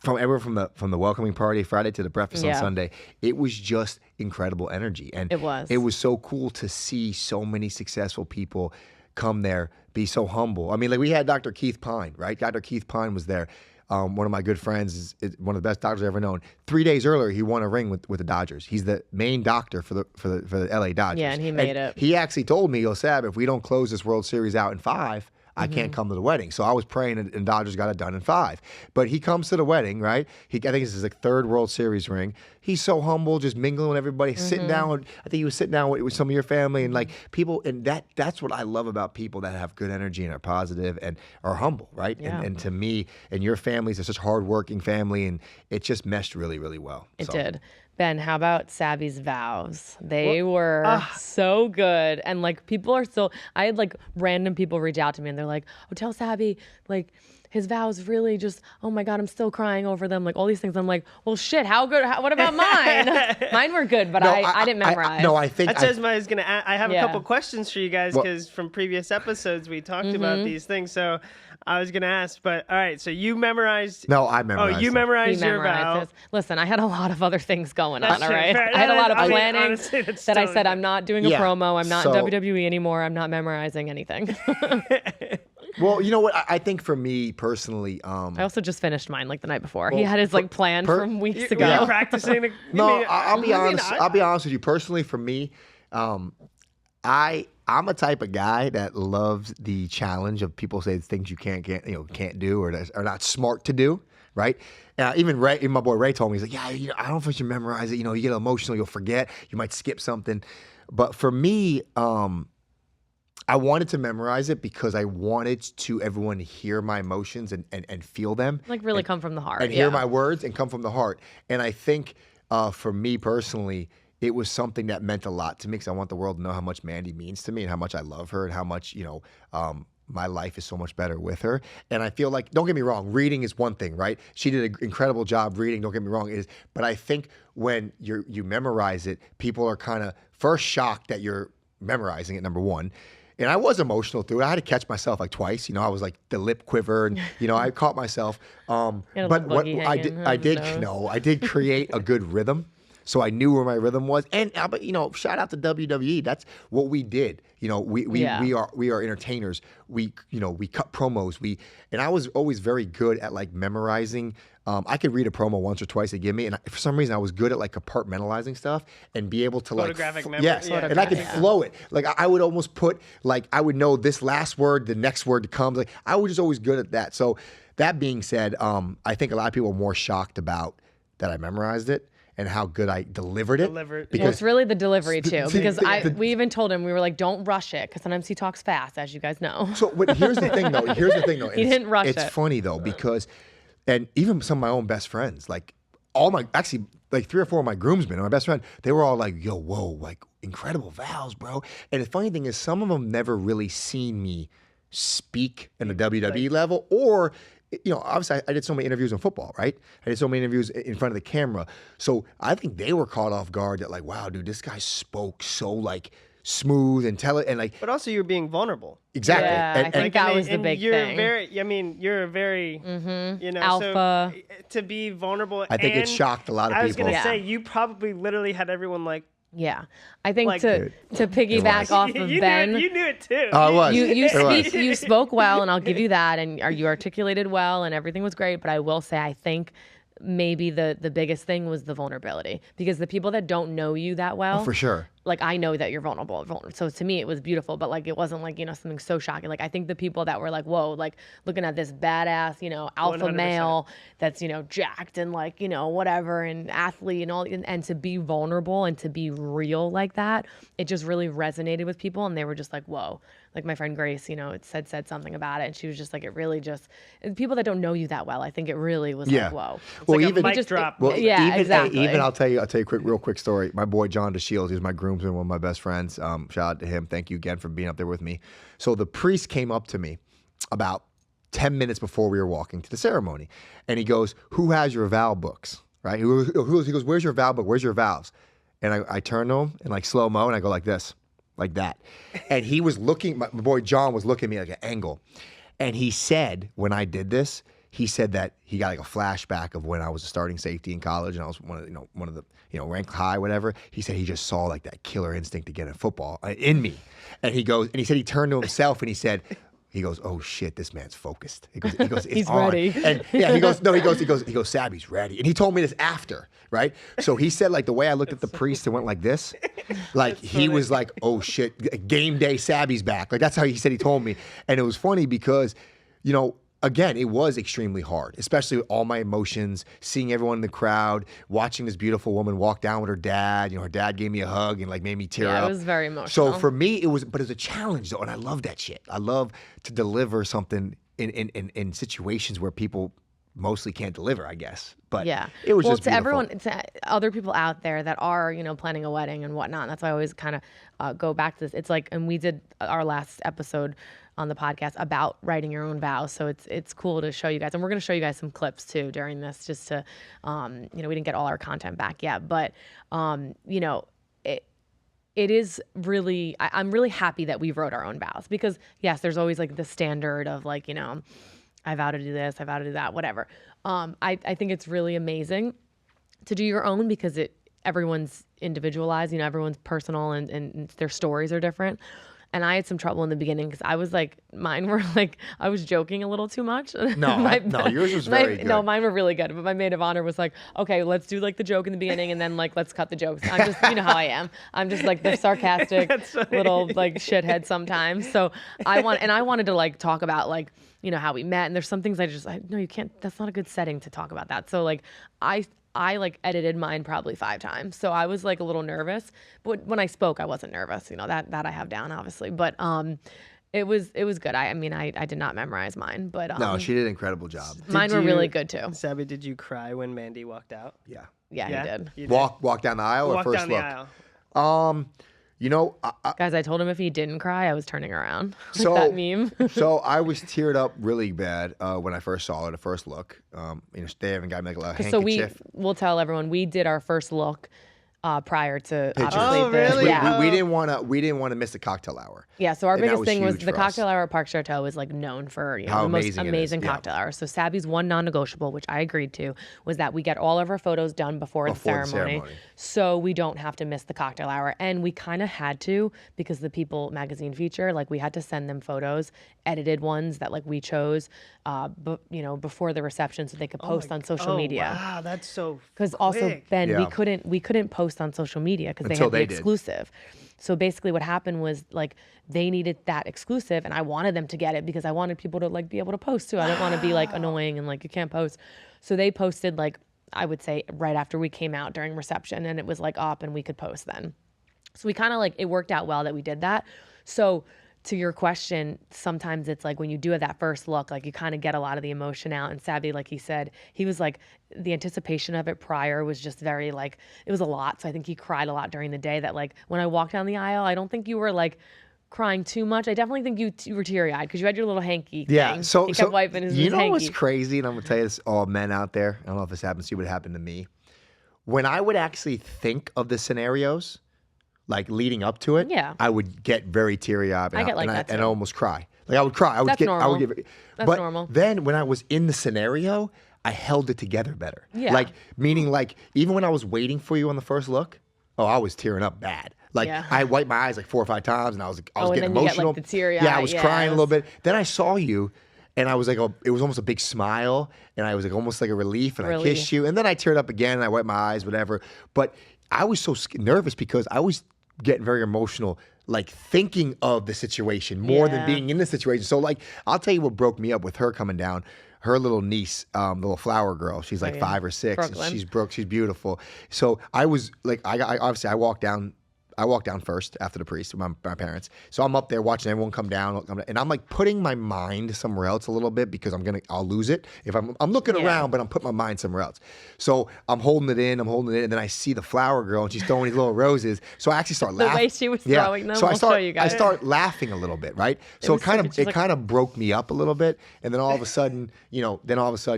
From the welcoming party Friday to the breakfast on Sunday, it was just incredible energy, and It was so cool to see so many successful people come there, be so humble. I mean, like, we had Dr. Keith Pine, right? Dr. Keith Pine was there. One of my good friends, is one of the best doctors I've ever known. 3 days earlier, he won a ring with the Dodgers. He's the main doctor for the LA Dodgers. Yeah, and he made it. He actually told me, Sab, if we don't close this World Series out in 5, I can't come to the wedding. So I was praying, and Dodgers got it done in 5. But he comes to the wedding, right? I think this is his 3rd World Series ring. He's so humble, just mingling with everybody, sitting down. I think he was sitting down with some of your family, and like people, and that's what I love about people that have good energy and are positive and are humble, right? Yeah. And to me, and your families are such hardworking family, and it just meshed really, really well. It did. Ben, how about Sabby's vows? They were so good. And, like, people are still, I had, like, random people reach out to me and they're like, oh, tell Sabby, like, his vows really just, oh my God, I'm still crying over them. Like, all these things. I'm like, well, shit, what about mine? Mine were good, but I didn't memorize. I think That says I was going to I have a couple questions for you guys, because from previous episodes we talked about these things. So I was going to ask, but all right, so you memorized. No, I memorized. Oh, you them. memorized He your vow. memorized his. Listen, I had a lot of other things going on, That's all true. right? Fair. I had a lot of I mean, planning honestly, that's that I totally said, fair. I'm not doing a Yeah. promo. I'm not So- in WWE anymore. I'm not memorizing anything. Well, you know what? I think for me personally, I also just finished mine, like, the night before. He had his, like, plan from weeks You ago. were practicing. No, I'll be honest. I'll be honest with you. Personally, for me, I'm a type of guy that loves the challenge of people say things you can't do or that are not smart to do, right? Even Ray, my boy Ray told me, he's like, yeah, I don't know if you should memorize it. You get emotional, you'll forget, you might skip something. But for me, I wanted to memorize it because I wanted to everyone hear my emotions and feel them. Like, really come from the heart. And hear my words and come from the heart. And I think for me personally, it was something that meant a lot to me because I want the world to know how much Mandy means to me and how much I love her and how much, my life is so much better with her. And I feel like, don't get me wrong, reading is one thing, right? She did an incredible job reading, don't get me wrong. But I think when you memorize it, people are kind of first shocked that you're memorizing it, number one. And I was emotional through it. I had to catch myself like twice. I was like the lip quiver, and I caught myself. But what I did create a good rhythm. So I knew where my rhythm was. And but shout out to WWE. That's what we did. We are entertainers. We cut promos. And I was always very good at like memorizing. I could read a promo once or twice they give me, and for some reason I was good at like compartmentalizing stuff and be able to photographic memory. Yes, Yeah. and I could flow it. Like I would almost put like I would know this last word, the next word that comes. Like I was just always good at that. So that being said, I think a lot of people are more shocked about that I memorized it and how good I delivered it. Well, it's really the delivery too, because we even told him, we were like, don't rush it, because sometimes he talks fast, as you guys know. So here's the thing though. He didn't rush it. It's funny though, because, and even some of my own best friends, like actually like 3 or 4 of my groomsmen, my best friend, they were all like, yo, whoa, like incredible vows, bro. And the funny thing is some of them never really seen me speak in the WWE level, or obviously I did so many interviews in football, right? I did so many interviews in front of the camera. So I think they were caught off guard that like, wow, dude, this guy spoke so like smooth and like. But also you're being vulnerable. Exactly. Yeah, I think that was the big you're thing. You're a very, alpha. So to be vulnerable. I think it shocked a lot of people. I was going to say, you probably literally had everyone like, yeah, I think like, to piggyback off of Ben, you knew it too. Oh, it was. You spoke well, and I'll give you that, and you articulated well, and everything was great. But I will say, I think maybe the biggest thing was the vulnerability, because the people that don't know you that well, for sure. Like I know that you're vulnerable. So to me, it was beautiful, but like it wasn't like something so shocking. Like I think the people that were like, whoa, like looking at this badass alpha 100%. male that's jacked and like whatever and athlete and all, and to be vulnerable and to be real like that, it just really resonated with people, and they were just like, whoa. Like my friend Grace, it said something about it, and she was just like, it really just, people that don't know you that well, I think it really was like, whoa. It's well, like even a mic drop. Exactly. Even I'll tell you a real quick story. My boy John DeShields, who's my groomsman, one of my best friends. Shout out to him. Thank you again for being up there with me. So the priest came up to me about 10 minutes before we were walking to the ceremony, and he goes, "Who has your vow books?" Right? He goes, "Where's your vow book? Where's your vows?" And I turn to him in like slow mo, and I go like this. Like that. And he was looking, my boy John was looking at me like an angle. And he said, when I did this, he said that he got like a flashback of when I was a starting safety in college and I was one of the ranked high, whatever. He said he just saw like that killer instinct again in football in me. And he said he turned to himself and he goes, oh shit, this man's focused. He goes, it's he's on. ready. And yeah, he goes, Sabby's ready. And he told me this after, right? So he said like the way I looked at the priest and went like this, like he was like, oh shit, game day Sabby's back. Like that's how he said he told me. And it was funny because, again, it was extremely hard, especially with all my emotions, seeing everyone in the crowd, watching this beautiful woman walk down with her dad. Her dad gave me a hug and like made me tear up. Yeah, it was very emotional. So for me, it was a challenge though, and I love that shit. I love to deliver something in situations where people mostly can't deliver, I guess. But yeah, it was just to beautiful. everyone, to other people out there that are planning a wedding and whatnot. And that's why I always kind of go back to this. It's like, and we did our last episode on the podcast about writing your own vows. So it's cool to show you guys, and we're going to show you guys some clips too during this, just to we didn't get all our content back yet, but it is really, I'm really happy that we wrote our own vows, because yes, there's always like the standard of like, I vow to do this, I vow to do that, whatever. I think it's really amazing to do your own, because everyone's individualized, everyone's personal and their stories are different. And I had some trouble in the beginning because I was like, mine were like, I was joking a little too much. No, yours was very good. No, mine were really good. But my maid of honor was like, okay, let's do like the joke in the beginning and then like, let's cut the jokes. I'm just, how I am. I'm just like the sarcastic little like shithead sometimes. So I wanted to like talk about like, how we met. And there's some things no, you can't, that's not a good setting to talk about that. So like, I like edited mine probably 5 times. So I was like a little nervous, but when I spoke, I wasn't nervous, that I have down obviously, but it was good. I mean, I did not memorize mine, but no, she did an incredible job. Mine were really good too. Sabby, did you cry when Mandy walked out? Yeah. Yeah, he did. You Walk down the aisle or first down look? the aisle. Guys, I told him if he didn't cry, I was turning around. So that meme. So I was teared up really bad when I first saw her, the first look. They haven't got me like a handkerchief. So we'll tell everyone, we did our first look prior to Pictures. obviously Oh, really? yeah. We didn't want to miss the cocktail hour. Yeah, so our And that biggest was thing was huge the for us. cocktail hour at Park Chateau is like known for How the most amazing it is, amazing yeah. cocktail hour. So Sabby's one non-negotiable, which I agreed to, was that we get all of our photos done before the ceremony, so we don't have to miss the cocktail hour. And we kind of had to because the People magazine feature, like we had to send them photos, edited ones that like we chose, before the reception, so they could post on social media. Wow, that's so. Because also, Ben, Yeah. we couldn't post on social media because they Until had the they did. exclusive. So basically, what happened was like they needed that exclusive, and I wanted them to get it because I wanted people to like be able to post too. I didn't want to be like annoying and like you can't post. So they posted like I would say right after we came out during reception, and it was like up, and we could post then. So we kind of like it worked out well that we did that. So to your question, sometimes it's like when you do that first look, like you kind of get a lot of the emotion out. And Sabby, like he said, he was like, the anticipation of it prior was just very like, it was a lot. So I think he cried a lot during the day that like, when I walked down the aisle, I don't think you were like crying too much. I definitely think you were teary-eyed because you had your little hanky Yeah, thing. so he kept wiping his you know hanky. what's crazy, and I'm gonna tell you this, all men out there. I don't know if this happens to you, but it happened to me. When I would actually think of the scenarios, like leading up to it, Yeah. I would get very teary-eyed and, I get like that and too. almost cry. Like I would cry. I would That's get. normal. I would give. That's but normal. then when I was in the scenario, I held it together better. Yeah. Like meaning, like even when I was waiting for you on the first look, I was tearing up bad. Like Yeah. I wiped my eyes like 4 or 5 times, and I was and getting then you get, like, emotional. the teary Yeah, I eye. was Yeah, crying it a little was- bit. Then I saw you, and I was like, it was almost a big smile, and I was like almost like a relief, and I Relief. kissed you, and then I teared up again, and I wiped my eyes, whatever. But I was so nervous because I was getting very emotional, like thinking of the situation more than Yeah. being in the situation. So like, I'll tell you what broke me up with her coming down. Her little niece, the little flower girl, she's like 5 or 6. And Brooklyn. she's beautiful. So I was like, I obviously I walked down first after the priest with my parents. So I'm up there watching everyone come down, and I'm like putting my mind somewhere else a little bit because I'll lose it if I'm looking around, but I'm putting my mind somewhere else. So I'm holding it in, and then I see the flower girl, and she's throwing these little roses. So I actually start laughing. way she was throwing them, So I'll show you I guys. start laughing a little bit, right? So was it kind so of good. She's like- broke me up a little bit, and then all of a sudden,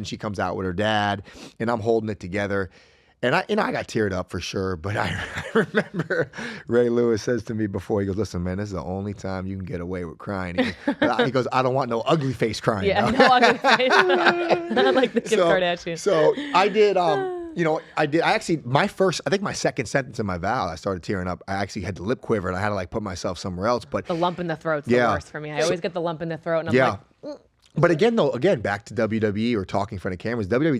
she comes out with her dad, and I'm holding it together. And I got teared up for sure, but I remember Ray Lewis says to me before, he goes, "Listen, man, this is the only time you can get away with crying." He goes, "I don't want no ugly face crying." Yeah, no. no ugly face. Like the Kim Kardashian. So I did, I actually, my second sentence in my vow, I started tearing up. I actually had the lip quiver, and I had to like put myself somewhere else. But The lump in the throat's the Yeah. worst for me. I always get the lump in the throat, and I'm yeah. like, But again, back to WWE or talking in front of cameras, WWE,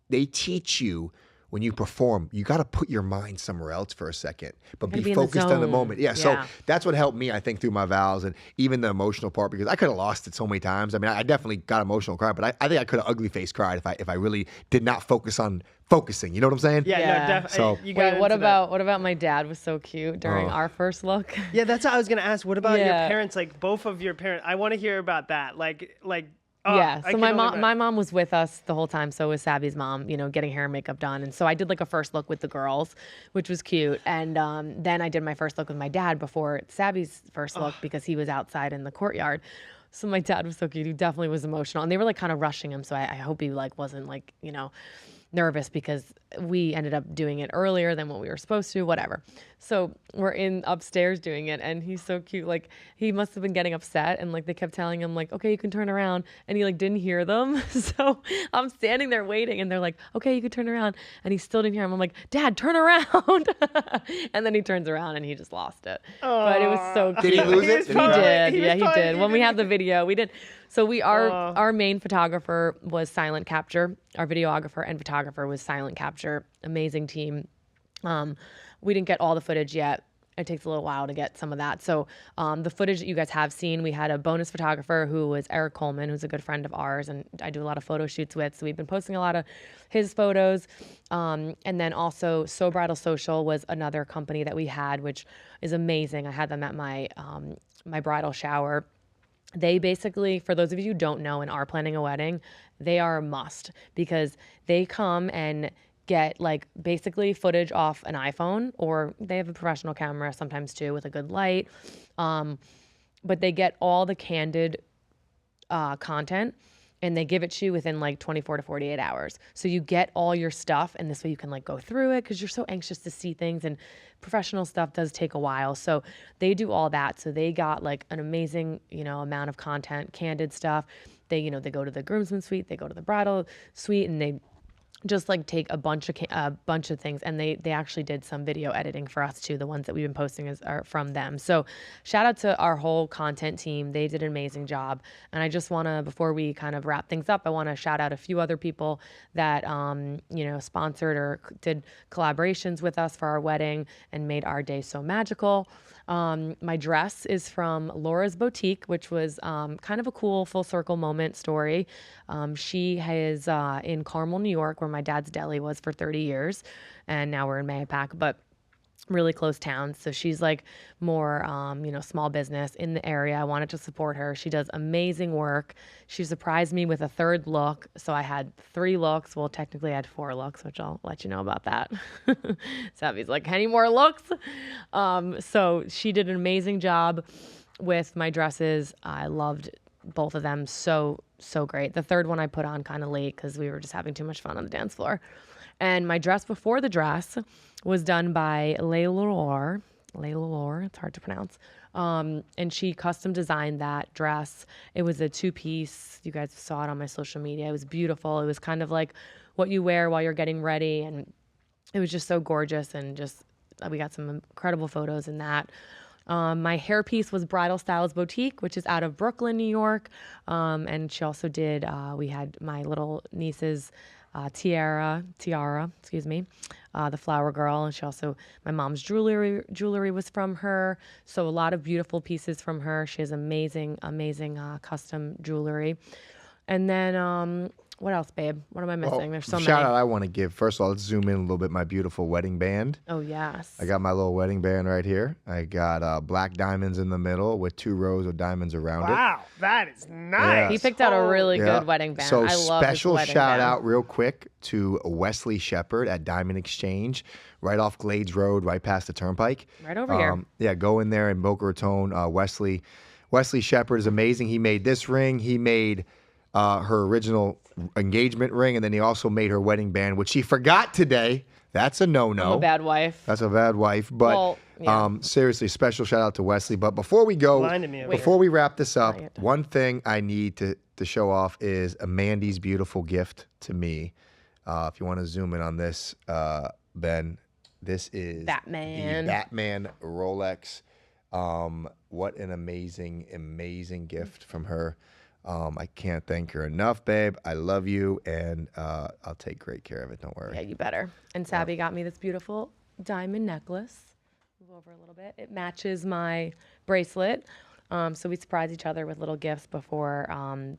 they teach you when you perform, you got to put your mind somewhere else for a second, but gotta be be in the focused on the zone. moment. Yeah, so Yeah. that's what helped me, I think, through my vows and even the emotional part, because I could have lost it so many times. I mean, I definitely got emotional cry, but I think I could have ugly face cried if I really did not focus on focusing. You know what I'm saying? Yeah, Yeah. no, definitely. So- You got wait, what into that. about my dad was so cute during our first look? Yeah, that's what I was gonna ask. What about your Yeah. parents? Like both of your parents. I want to hear about that. Like. Yeah, I so can my only mom, imagine. my mom was with us the whole time. So was Sabby's mom, getting hair and makeup done. And so I did like a first look with the girls, which was cute. And then I did my first look with my dad before Sabby's first look because he was outside in the courtyard. So my dad was so cute. He definitely was emotional, and they were like kind of rushing him. So I hope he like wasn't like nervous because we ended up doing it earlier than what we were supposed to, whatever. So we're in upstairs doing it, and he's so cute. Like he must have been getting upset, and like they kept telling him like, okay, you can turn around, and he like didn't hear them. So I'm standing there waiting, and they're like, okay, you can turn around, and he still didn't hear him. I'm like, Dad, turn around. And then he turns around and he just lost it. But it was so cute. Did he lose it? was Did He he probably- did. he was Yeah, he probably- did. he When we didn't- have the video, we did. So our main photographer was silent capture. Our videographer and photographer was silent capture. Amazing team. We didn't get all the footage yet. It takes a little while to get some of that. So the footage that you guys have seen, we had a bonus photographer who was Eric Coleman, who's a good friend of ours, and I do a lot of photo shoots with. So we've been posting a lot of his photos. And then also So Bridal Social was another company that we had, which is amazing. I had them at my my bridal shower. They basically, for those of you who don't know and are planning a wedding, they are a must because they come and get like basically footage off an iPhone, or they have a professional camera sometimes too with a good light. But they get all the candid content, and they give it to you within like 24 to 48 hours. So you get all your stuff, and this way you can like go through it because you're so anxious to see things, and professional stuff does take a while. So they do all that. So they got like an amazing, amount of content, candid stuff. They, they go to the groomsmen suite, they go to the bridal suite, and they just like take a bunch of things, and they actually did some video editing for us too. The ones that we've been posting are from them. So shout out to our whole content team. They did an amazing job. And I just want to, before we kind of wrap things up, I want to shout out a few other people that sponsored or did collaborations with us for our wedding and made our day so magical. My dress is from Laura's Boutique, which was kind of a cool full circle moment story. She is in Carmel, New York, where my dad's deli was for 30 years. And now we're in Mahopac, but really close towns. So she's like more, small business in the area. I wanted to support her. She does amazing work. She surprised me with a third look. So I had 3 looks. Well, technically I had 4 looks, which I'll let you know about that. Sabby's like, any more looks? So she did an amazing job with my dresses. I loved both of them. So great. The third one I put on kind of late because we were just having too much fun on the dance floor. And my dress before the dress was done by Layla Lore, it's hard to pronounce. And she custom designed that dress. It was a 2-piece. You guys saw it on my social media. It was beautiful. It was kind of like what you wear while you're getting ready. And it was just so gorgeous. And just, we got some incredible photos in that. My hairpiece was Bridal Styles Boutique, which is out of Brooklyn, New York. And she also did, we had my little niece's tiara, the flower girl. And she also, my mom's jewelry was from her. So a lot of beautiful pieces from her. She has amazing custom jewelry. And then, what else, babe? What am I missing? There's so many. Shout out I want to give. First of all, let's zoom in a little bit. My beautiful wedding band. Oh, yes. I got my little wedding band right here. I got black diamonds in the middle with 2 rows of diamonds around it. Wow, that is nice. Yeah. He picked out a really good wedding band. So I love special his wedding shout band. out real quick to Wesley Shepard at Diamond Exchange, right off Glades Road, right past the Turnpike. Right over here. Yeah, go in there in Boca Raton. Wesley Shepard is amazing. He made this ring. He made her original engagement ring, and then he also made her wedding band, which she forgot today. That's a no-no. I'm a bad wife. That's a bad wife. But Well, yeah. Seriously, special shout out to Wesley. But before we go, before we wrap this up, one thing I need to show off is Mandy's beautiful gift to me. If you want to zoom in on this, Ben, this is Batman. the Batman Rolex. What an amazing gift from her. I can't thank her enough, babe. I love you, and I'll take great care of it. Don't worry. Yeah, you better. And Sabby got me this beautiful diamond necklace. Move over a little bit. It matches my bracelet. So we surprised each other with little gifts before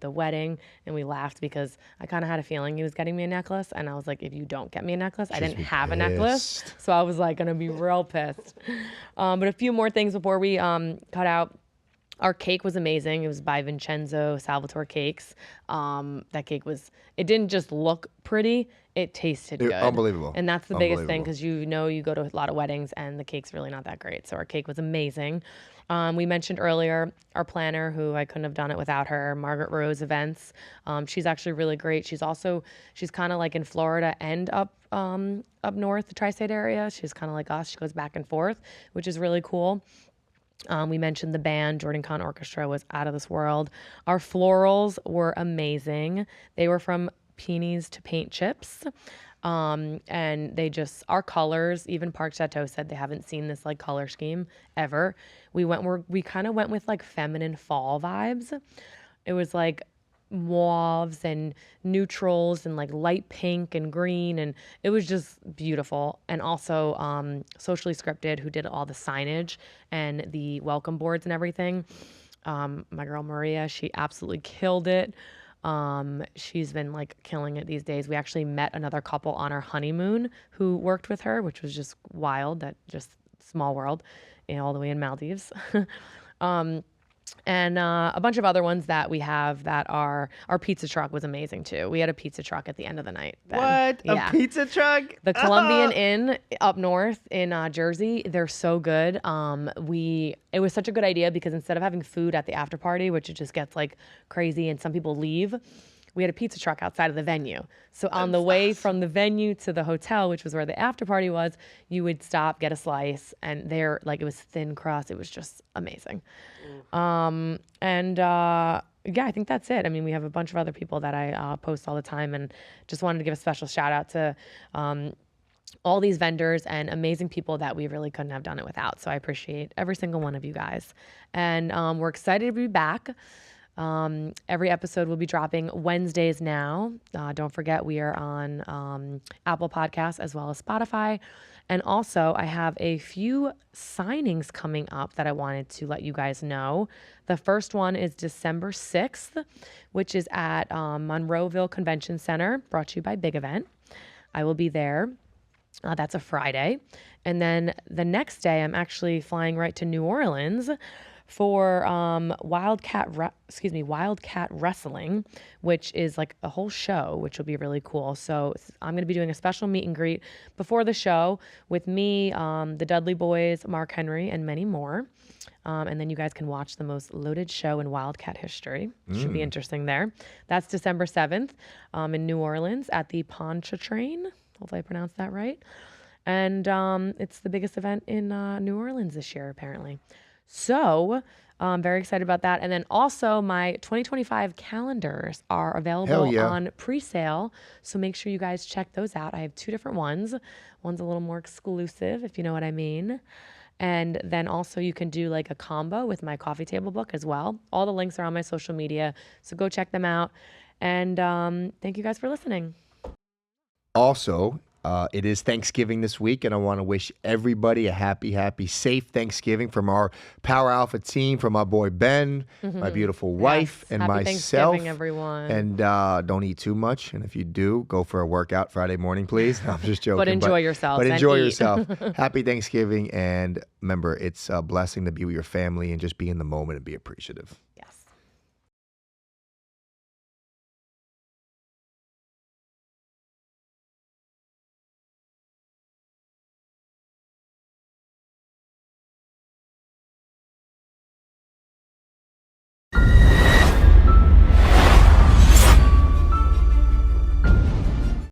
the wedding, and we laughed because I kind of had a feeling he was getting me a necklace, and I was like, if you don't get me a necklace, I didn't have a necklace. So I was like gonna be real pissed. But a few more things before we cut out. Our cake was amazing. It was by Vincenzo Salvatore Cakes. That cake it didn't just look pretty, it tasted good. Unbelievable. And that's the biggest thing because you go to a lot of weddings and the cake's really not that great. So our cake was amazing. We mentioned earlier our planner, who I couldn't have done it without her, Margaret Rose Events. She's actually really great. She's kind of like in Florida and up north, the tri-state area. She's kind of like us. She goes back and forth, which is really cool. We mentioned the band, Jordan Kahn Orchestra, was out of this world. Our florals were amazing. They were from Peonies to Paint Chips. And our colors, even Park Chateau said they haven't seen this like color scheme ever. We kind of went with like feminine fall vibes. It was like mauves and neutrals and like light pink and green, and it was just beautiful. And also Socially Scripted, who did all the signage and the welcome boards and everything. My girl Maria, she absolutely killed it. She's been like killing it these days. We actually met another couple on our honeymoon who worked with her, which was just wild. That just small world, all the way in Maldives. And a bunch of other ones that we have that our pizza truck was amazing too. We had a pizza truck at the end of the night. What? Yeah. A pizza truck? The Colombian Inn up north in Jersey, they're so good. It was such a good idea because instead of having food at the after party, which it just gets like crazy and some people leave, we had a pizza truck outside of the venue. So on the way from the venue to the hotel, which was where the after party was, you would stop, get a slice, and there, like, it was thin crust. It was just amazing. Yeah, I think that's it. I mean, we have a bunch of other people that I post all the time, and just wanted to give a special shout out to all these vendors and amazing people that we really couldn't have done it without. So I appreciate every single one of you guys. And we're excited to be back. Every episode will be dropping Wednesdays now. Don't forget, we are on Apple Podcasts as well as Spotify. And also, I have a few signings coming up that I wanted to let you guys know. The first one is December 6th, which is at Monroeville Convention Center, brought to you by Big Event. I will be there. That's a Friday. And then the next day, I'm actually flying right to New Orleans for Wildcat Wrestling, which is like a whole show, which will be really cool. So I'm going to be doing a special meet and greet before the show with me, the Dudley Boys, Mark Henry, and many more. And then you guys can watch the most loaded show in Wildcat history. Should be interesting there. That's December 7th in New Orleans at the Pontchartrain. Hopefully I pronounced that right. And it's the biggest event in New Orleans this year, apparently. So I'm very excited about that. And then also my 2025 calendars are available on pre-sale. So make sure you guys check those out. I have 2 different ones. One's a little more exclusive, if you know what I mean. And then also you can do like a combo with my coffee table book as well. All the links are on my social media. So go check them out. And thank you guys for listening. Also, it is Thanksgiving this week, and I want to wish everybody a happy, safe Thanksgiving from our Power Alpha team, from my boy Ben, my beautiful wife, and Happy myself. Thanksgiving, everyone. And don't eat too much. And if you do, go for a workout Friday morning, please. No, I'm just joking. But enjoy yourself. But enjoy yourself. Happy Thanksgiving. And remember, it's a blessing to be with your family and just be in the moment and be appreciative. Yes.